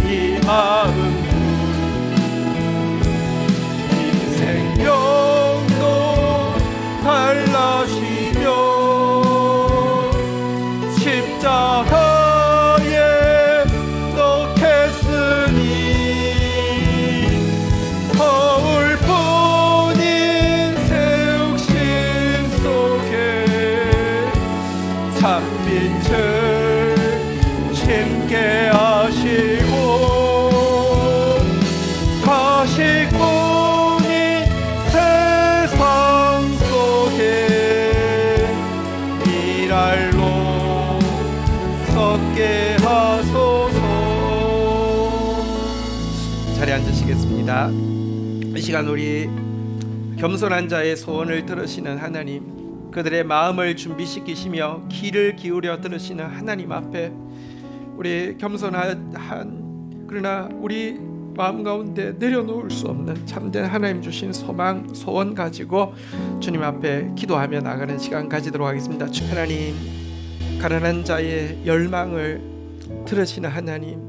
이 마음뿐, 이 생명도 달라시며 십자가에 놓겠으니 거울뿐인 새 육신 속에 참빛을 심게 하시고 가식뿐인 세상 속에 미랄로 썩게 하소서. 자리에 앉으시겠습니다. 이 시간 우리 겸손한 자의 소원을 들으시는 하나님, 그들의 마음을 준비시키시며 귀를 기울여 들으시는 하나님 앞에 우리 겸손한 그러나 우리 마음 가운데 내려놓을 수 없는 참된 하나님 주신 소망, 소원 가지고 주님 앞에 기도하며 나가는 시간 가지도록 하겠습니다. 주 하나님, 가난한 자의 열망을 들으시는 하나님,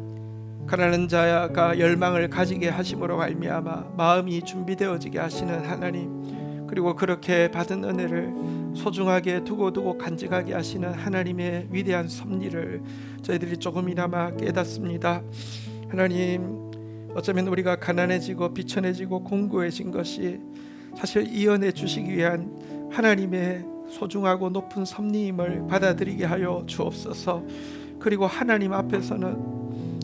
가난한 자가 열망을 가지게 하심으로 말미암아 마음이 준비되어지게 하시는 하나님, 그리고 그렇게 받은 은혜를 소중하게 두고 간직하게 하시는 하나님의 위대한 섭리를 저희들이 조금이나마 깨닫습니다. 하나님, 어쩌면 우리가 가난해지고 비천해지고 공고해진 것이 사실 이 은혜 주시기 위한 하나님의 소중하고 높은 섭리임을 받아들이게 하여 주옵소서. 그리고 하나님 앞에서는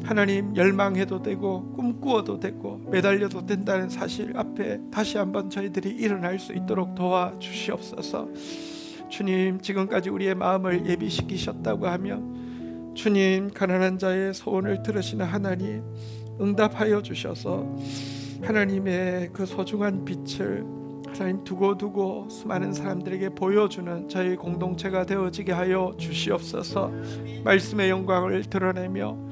하나님 열망해도 되고 꿈꾸어도 되고 매달려도 된다는 사실 앞에 다시 한번 저희들이 일어날 수 있도록 도와주시옵소서. 주님, 지금까지 우리의 마음을 예비시키셨다고 하면 주님, 가난한 자의 소원을 들으시는 하나님 응답하여 주셔서 하나님의 그 소중한 빛을 하나님 두고 수많은 사람들에게 보여주는 저희 공동체가 되어지게 하여 주시옵소서. 말씀의 영광을 드러내며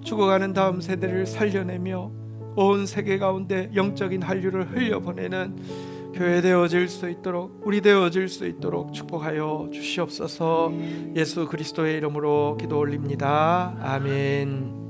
죽어가는 다음 세대를 살려내며 온 세계 가운데 영적인 한류를 흘려보내는 교회 되어질 수 있도록, 우리 되어질 수 있도록 축복하여 주시옵소서. 예수 그리스도의 이름으로 기도 올립니다. 아멘.